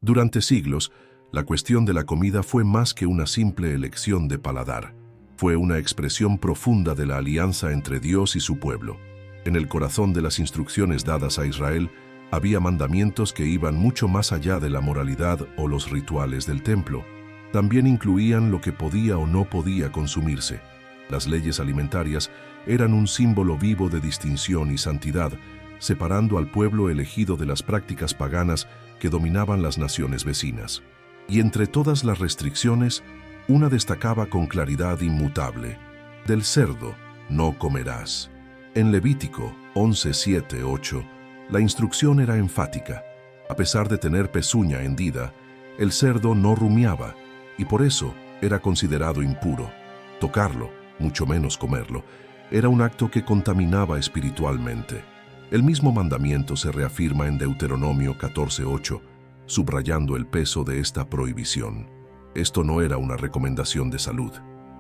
Durante siglos, la cuestión de la comida fue más que una simple elección de paladar. Fue una expresión profunda de la alianza entre Dios y su pueblo. En el corazón de las instrucciones dadas a Israel, había mandamientos que iban mucho más allá de la moralidad o los rituales del templo. También incluían lo que podía o no podía consumirse. Las leyes alimentarias eran un símbolo vivo de distinción y santidad, separando al pueblo elegido de las prácticas paganas que dominaban las naciones vecinas. Y entre todas las restricciones, una destacaba con claridad inmutable: del cerdo no comerás. En Levítico 11:7-8, la instrucción era enfática. A pesar de tener pezuña hendida, el cerdo no rumiaba, y por eso era considerado impuro. Tocarlo, mucho menos comerlo, era un acto que contaminaba espiritualmente. El mismo mandamiento se reafirma en Deuteronomio 14:8, subrayando el peso de esta prohibición. Esto no era una recomendación de salud,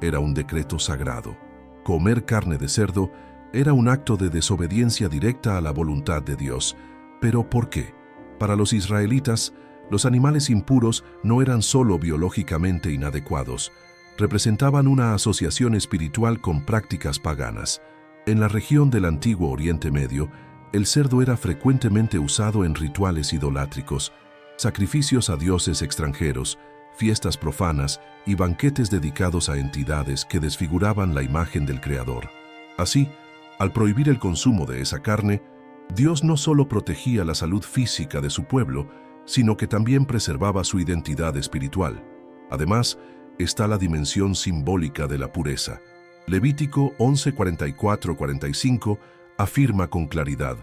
era un decreto sagrado. Comer carne de cerdo era un acto de desobediencia directa a la voluntad de Dios. ¿Pero por qué? Para los israelitas, los animales impuros no eran solo biológicamente inadecuados, representaban una asociación espiritual con prácticas paganas. En la región del antiguo Oriente Medio, el cerdo era frecuentemente usado en rituales idolátricos, sacrificios a dioses extranjeros, fiestas profanas y banquetes dedicados a entidades que desfiguraban la imagen del Creador. Así, al prohibir el consumo de esa carne, Dios no solo protegía la salud física de su pueblo, sino que también preservaba su identidad espiritual. Además, está la dimensión simbólica de la pureza. Levítico 11:44-45 afirma con claridad: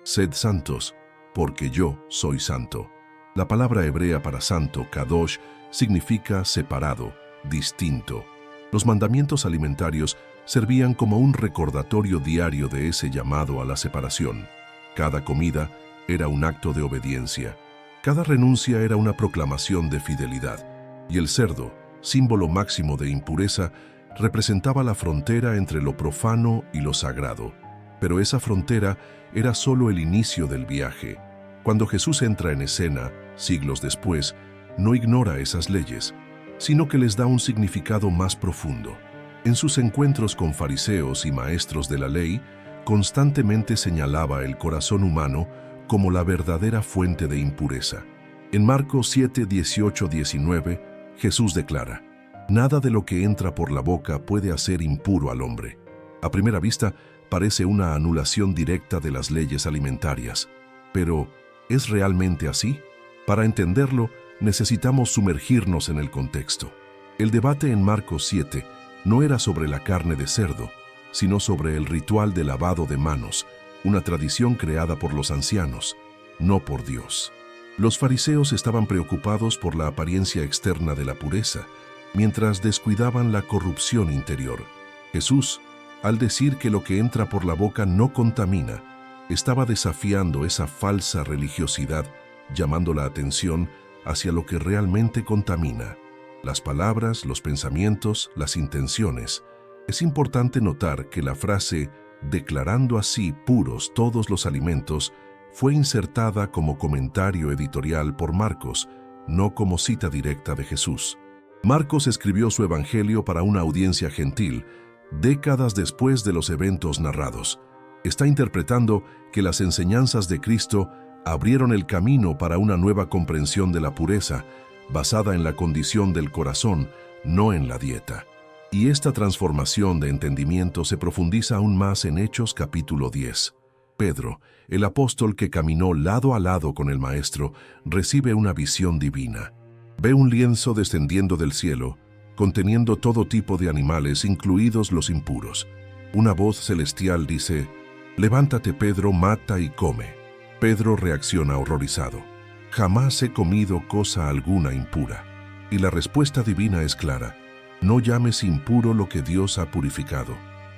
«Sed santos, porque yo soy santo». La palabra hebrea para santo, kadosh, significa separado, distinto. Los mandamientos alimentarios servían como un recordatorio diario de ese llamado a la separación. Cada comida era un acto de obediencia. Cada renuncia era una proclamación de fidelidad. Y el cerdo, símbolo máximo de impureza, representaba la frontera entre lo profano y lo sagrado. Pero esa frontera era solo el inicio del viaje. Cuando Jesús entra en escena, siglos después, no ignora esas leyes, sino que les da un significado más profundo. En sus encuentros con fariseos y maestros de la ley, constantemente señalaba el corazón humano como la verdadera fuente de impureza. En Marcos 7:18-19, Jesús declara: «Nada de lo que entra por la boca puede hacer impuro al hombre». A primera vista, parece una anulación directa de las leyes alimentarias. Pero, ¿es realmente así? Para entenderlo, necesitamos sumergirnos en el contexto. El debate en Marcos 7 no era sobre la carne de cerdo, sino sobre el ritual de lavado de manos, una tradición creada por los ancianos, no por Dios. Los fariseos estaban preocupados por la apariencia externa de la pureza, mientras descuidaban la corrupción interior. Jesús, al decir que lo que entra por la boca no contamina, estaba desafiando esa falsa religiosidad, llamando la atención hacia lo que realmente contamina: las palabras, los pensamientos, las intenciones. Es importante notar que la frase «declarando así puros todos los alimentos» fue insertada como comentario editorial por Marcos, no como cita directa de Jesús. Marcos escribió su evangelio para una audiencia gentil, décadas después de los eventos narrados. Está interpretando que las enseñanzas de Cristo abrieron el camino para una nueva comprensión de la pureza, basada en la condición del corazón, no en la dieta. Y esta transformación de entendimiento se profundiza aún más en Hechos capítulo 10. Pedro, el apóstol que caminó lado a lado con el Maestro, recibe una visión divina. Ve un lienzo descendiendo del cielo, conteniendo todo tipo de animales, incluidos los impuros. Una voz celestial dice: «Levántate, Pedro, mata y come». Pedro reacciona horrorizado: «Jamás he comido cosa alguna impura». Y la respuesta divina es clara: «No llames impuro lo que Dios ha purificado».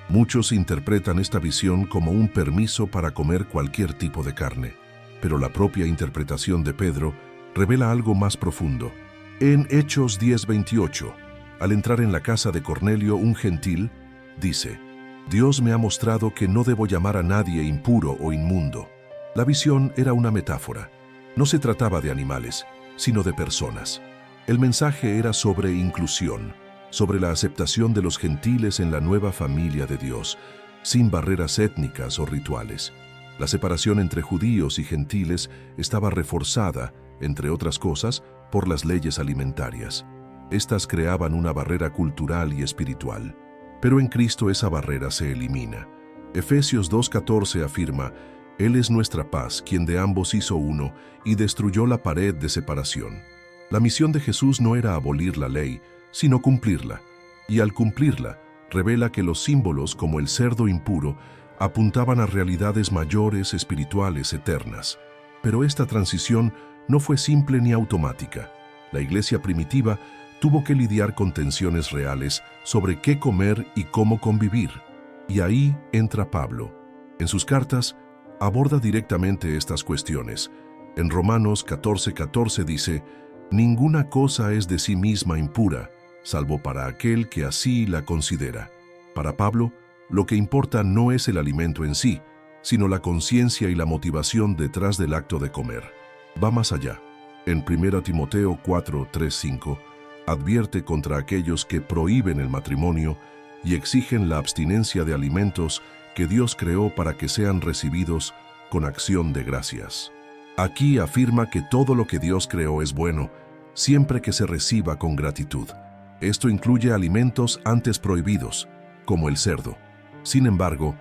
Muchos interpretan esta visión como un permiso para comer cualquier tipo de carne, pero la propia interpretación de Pedro revela algo más profundo. En Hechos 10:28, al entrar en la casa de Cornelio, un gentil, dice: «Dios me ha mostrado que no debo llamar a nadie impuro o inmundo». La visión era una metáfora. No se trataba de animales, sino de personas. El mensaje era sobre inclusión, sobre la aceptación de los gentiles en la nueva familia de Dios, sin barreras étnicas o rituales. La separación entre judíos y gentiles estaba reforzada, entre otras cosas, por las leyes alimentarias. Estas creaban una barrera cultural y espiritual. Pero en Cristo esa barrera se elimina. Efesios 2:14 afirma: Él es nuestra paz, quien de ambos hizo uno y destruyó la pared de separación. La misión de Jesús no era abolir la ley, sino cumplirla. Y al cumplirla, revela que los símbolos como el cerdo impuro apuntaban a realidades mayores, espirituales, eternas. Pero esta transición no fue simple ni automática. La iglesia primitiva tuvo que lidiar con tensiones reales sobre qué comer y cómo convivir. Y ahí entra Pablo. En sus cartas, aborda directamente estas cuestiones. En Romanos 14:14 dice: «Ninguna cosa es de sí misma impura, salvo para aquel que así la considera». Para Pablo, lo que importa no es el alimento en sí, sino la conciencia y la motivación detrás del acto de comer. Va más allá. En 1 Timoteo 4:3-5, advierte contra aquellos que prohíben el matrimonio y exigen la abstinencia de alimentos que Dios creó para que sean recibidos con acción de gracias. Aquí afirma que todo lo que Dios creó es bueno, siempre que se reciba con gratitud. Esto incluye alimentos antes prohibidos, como el cerdo. Sin embargo,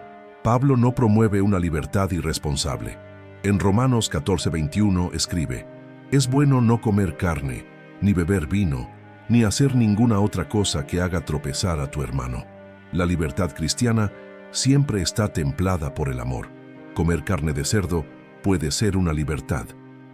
Pablo no promueve una libertad irresponsable. En Romanos 14:21 escribe: «Es bueno no comer carne, ni beber vino, ni hacer ninguna otra cosa que haga tropezar a tu hermano». La libertad cristiana siempre está templada por el amor. Comer carne de cerdo puede ser una libertad,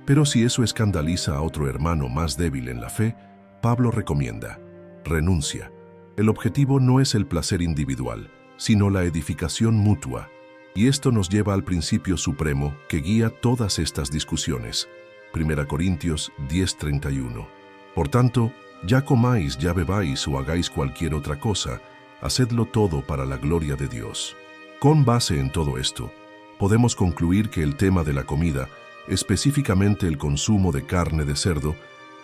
pero si eso escandaliza a otro hermano más débil en la fe, Pablo recomienda: renuncia. El objetivo no es el placer individual, sino la edificación mutua. Y esto nos lleva al principio supremo que guía todas estas discusiones. 1 Corintios 10:31. Por tanto, ya comáis, ya bebáis o hagáis cualquier otra cosa, hacedlo todo para la gloria de Dios. Con base en todo esto, podemos concluir que el tema de la comida, específicamente el consumo de carne de cerdo,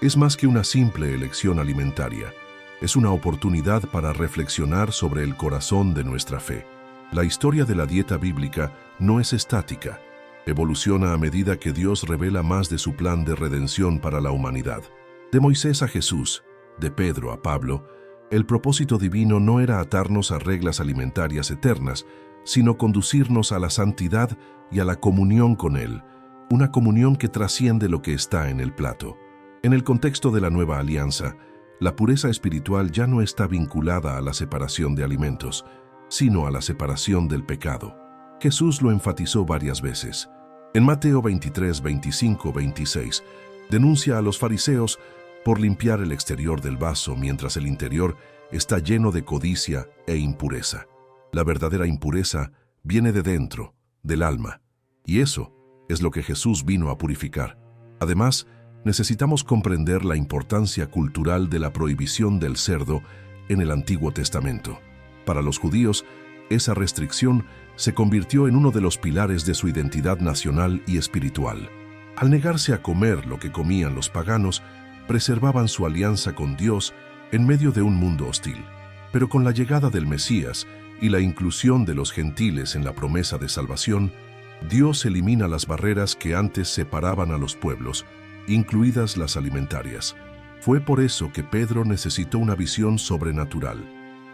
es más que una simple elección alimentaria. Es una oportunidad para reflexionar sobre el corazón de nuestra fe. La historia de la dieta bíblica no es estática. Evoluciona a medida que Dios revela más de su plan de redención para la humanidad. De Moisés a Jesús, de Pedro a Pablo, el propósito divino no era atarnos a reglas alimentarias eternas, sino conducirnos a la santidad y a la comunión con Él, una comunión que trasciende lo que está en el plato. En el contexto de la nueva alianza, la pureza espiritual ya no está vinculada a la separación de alimentos, sino a la separación del pecado. Jesús lo enfatizó varias veces. En Mateo 23, 25, 26, denuncia a los fariseos por limpiar el exterior del vaso mientras el interior está lleno de codicia e impureza. La verdadera impureza viene de dentro, del alma, y eso es lo que Jesús vino a purificar. Además, necesitamos comprender la importancia cultural de la prohibición del cerdo en el Antiguo Testamento. Para los judíos, esa restricción se convirtió en uno de los pilares de su identidad nacional y espiritual. Al negarse a comer lo que comían los paganos, preservaban su alianza con Dios en medio de un mundo hostil. Pero con la llegada del Mesías y la inclusión de los gentiles en la promesa de salvación, Dios elimina las barreras que antes separaban a los pueblos, incluidas las alimentarias. Fue por eso que Pedro necesitó una visión sobrenatural,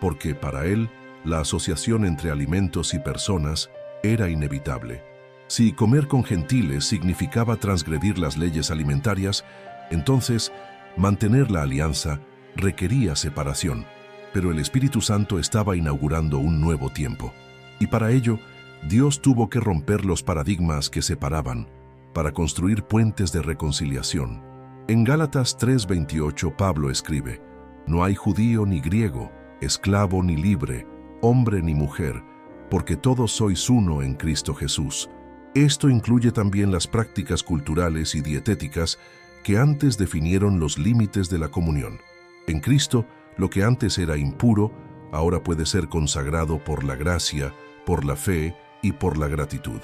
porque para él la asociación entre alimentos y personas era inevitable. Si comer con gentiles significaba transgredir las leyes alimentarias, entonces mantener la alianza requería separación. Pero el Espíritu Santo estaba inaugurando un nuevo tiempo. Y para ello, Dios tuvo que romper los paradigmas que separaban, para construir puentes de reconciliación. En Gálatas 3:28 Pablo escribe: «No hay judío ni griego, esclavo ni libre, hombre ni mujer, porque todos sois uno en Cristo Jesús». Esto incluye también las prácticas culturales y dietéticas que antes definieron los límites de la comunión. En Cristo, lo que antes era impuro, ahora puede ser consagrado por la gracia, por la fe y por la gratitud.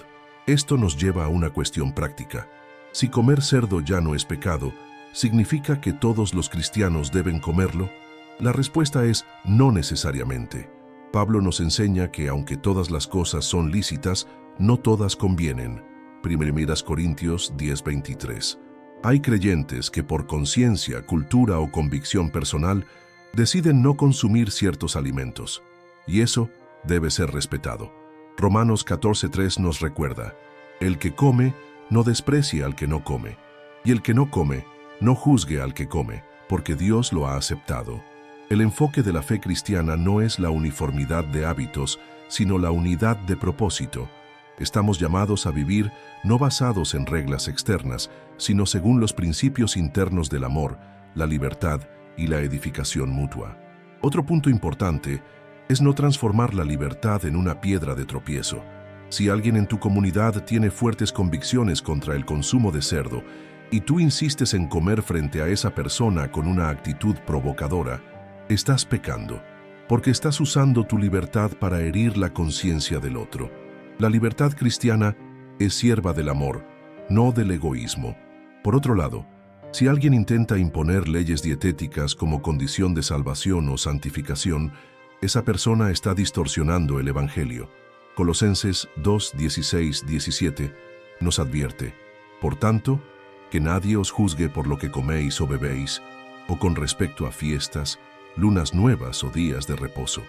Esto nos lleva a una cuestión práctica. Si comer cerdo ya no es pecado, ¿significa que todos los cristianos deben comerlo? La respuesta es no necesariamente. Pablo nos enseña que aunque todas las cosas son lícitas, no todas convienen. 1 Corintios 10:23. Hay creyentes que por conciencia, cultura o convicción personal deciden no consumir ciertos alimentos, y eso debe ser respetado. Romanos 14:3 nos recuerda: el que come, no desprecie al que no come, y el que no come, no juzgue al que come, porque Dios lo ha aceptado. El enfoque de la fe cristiana no es la uniformidad de hábitos, sino la unidad de propósito. Estamos llamados a vivir no basados en reglas externas, sino según los principios internos del amor, la libertad y la edificación mutua. Otro punto importante es no transformar la libertad en una piedra de tropiezo. Si alguien en tu comunidad tiene fuertes convicciones contra el consumo de cerdo y tú insistes en comer frente a esa persona con una actitud provocadora, estás pecando, porque estás usando tu libertad para herir la conciencia del otro. La libertad cristiana es sierva del amor, no del egoísmo. Por otro lado, si alguien intenta imponer leyes dietéticas como condición de salvación o santificación, esa persona está distorsionando el Evangelio. Colosenses 2:16-17 nos advierte: por tanto, que nadie os juzgue por lo que coméis o bebéis, o con respecto a fiestas, lunas nuevas o días de reposo.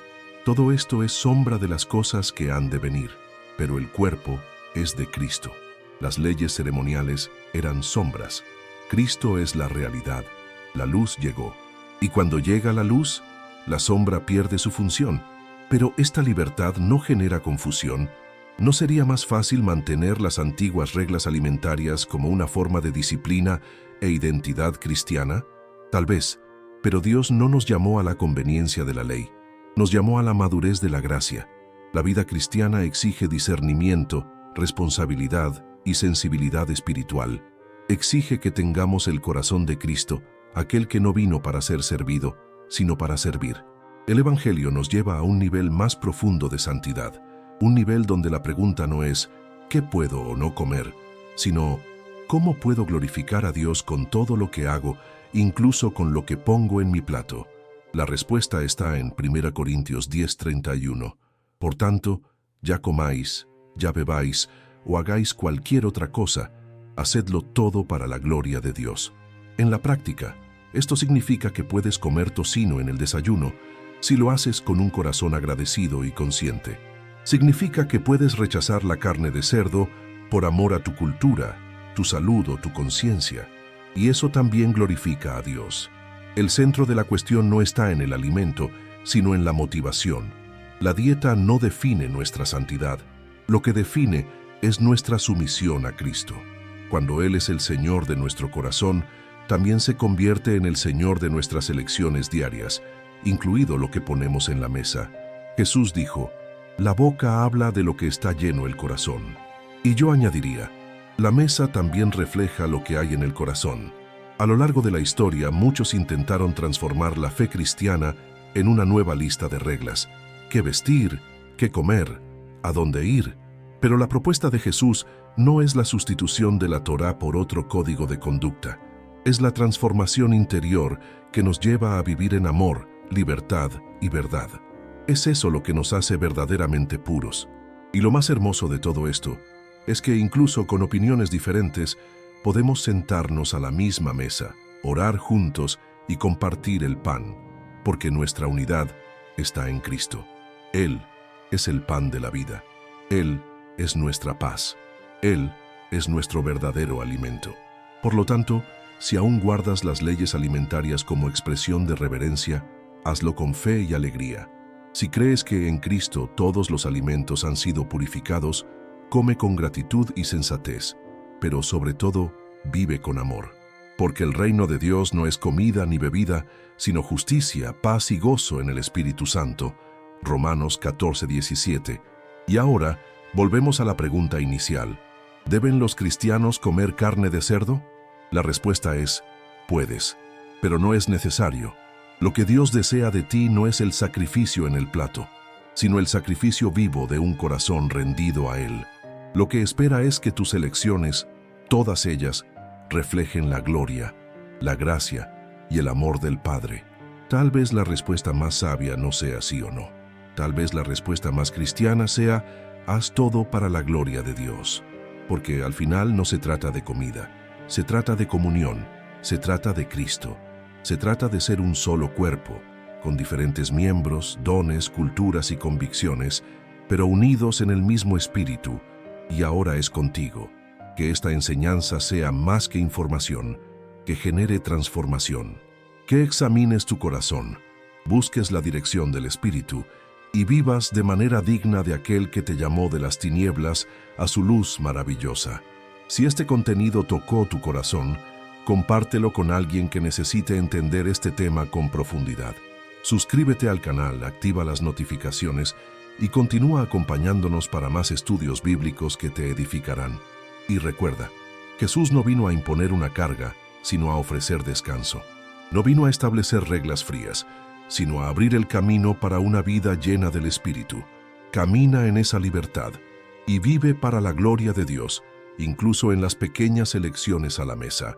Todo esto es sombra de las cosas que han de venir, pero el cuerpo es de Cristo. Las leyes ceremoniales eran sombras. Cristo es la realidad. La luz llegó. Y cuando llega la luz, la sombra pierde su función. Pero esta libertad no genera confusión. ¿No sería más fácil mantener las antiguas reglas alimentarias como una forma de disciplina e identidad cristiana? Tal vez, pero Dios no nos llamó a la conveniencia de la ley. Nos llamó a la madurez de la gracia. La vida cristiana exige discernimiento, responsabilidad y sensibilidad espiritual. Exige que tengamos el corazón de Cristo, aquel que no vino para ser servido, sino para servir. El Evangelio nos lleva a un nivel más profundo de santidad, un nivel donde la pregunta no es ¿qué puedo o no comer?, sino ¿cómo puedo glorificar a Dios con todo lo que hago, incluso con lo que pongo en mi plato? La respuesta está en 1 Corintios 10:31. Por tanto, ya comáis, ya bebáis o hagáis cualquier otra cosa, hacedlo todo para la gloria de Dios. En la práctica, esto significa que puedes comer tocino en el desayuno si lo haces con un corazón agradecido y consciente. Significa que puedes rechazar la carne de cerdo por amor a tu cultura, tu salud o tu conciencia, y eso también glorifica a Dios. El centro de la cuestión no está en el alimento, sino en la motivación. La dieta no define nuestra santidad. Lo que define es nuestra sumisión a Cristo. Cuando Él es el Señor de nuestro corazón, también se convierte en el Señor de nuestras elecciones diarias, incluido lo que ponemos en la mesa. Jesús dijo: la boca habla de lo que está lleno el corazón. Y yo añadiría, la mesa también refleja lo que hay en el corazón. A lo largo de la historia, muchos intentaron transformar la fe cristiana en una nueva lista de reglas: qué vestir, qué comer, a dónde ir. Pero la propuesta de Jesús no es la sustitución de la Torá por otro código de conducta. Es la transformación interior que nos lleva a vivir en amor, libertad y verdad. Es eso lo que nos hace verdaderamente puros. Y lo más hermoso de todo esto es que incluso con opiniones diferentes, podemos sentarnos a la misma mesa, orar juntos y compartir el pan, porque nuestra unidad está en Cristo. Él es el pan de la vida. Él es nuestra paz. Él es nuestro verdadero alimento. Por lo tanto, si aún guardas las leyes alimentarias como expresión de reverencia, hazlo con fe y alegría. Si crees que en Cristo todos los alimentos han sido purificados, come con gratitud y sensatez, pero sobre todo, vive con amor. Porque el reino de Dios no es comida ni bebida, sino justicia, paz y gozo en el Espíritu Santo. Romanos 14:17. Y ahora, volvemos a la pregunta inicial. ¿Deben los cristianos comer carne de cerdo? La respuesta es: puedes, pero no es necesario. Lo que Dios desea de ti no es el sacrificio en el plato, sino el sacrificio vivo de un corazón rendido a Él. Lo que espera es que tus elecciones, todas ellas, reflejen la gloria, la gracia y el amor del Padre. Tal vez la respuesta más sabia no sea sí o no. Tal vez la respuesta más cristiana sea: haz todo para la gloria de Dios. Porque al final no se trata de comida, se trata de comunión, se trata de Cristo, se trata de ser un solo cuerpo, con diferentes miembros, dones, culturas y convicciones, pero unidos en el mismo espíritu, y ahora es contigo. Que esta enseñanza sea más que información, que genere transformación. Que examines tu corazón, busques la dirección del Espíritu y vivas de manera digna de aquel que te llamó de las tinieblas a su luz maravillosa. Si este contenido tocó tu corazón, compártelo con alguien que necesite entender este tema con profundidad. Suscríbete al canal, activa las notificaciones y continúa acompañándonos para más estudios bíblicos que te edificarán. Y recuerda, Jesús no vino a imponer una carga, sino a ofrecer descanso. No vino a establecer reglas frías, sino a abrir el camino para una vida llena del Espíritu. Camina en esa libertad y vive para la gloria de Dios, incluso en las pequeñas elecciones a la mesa.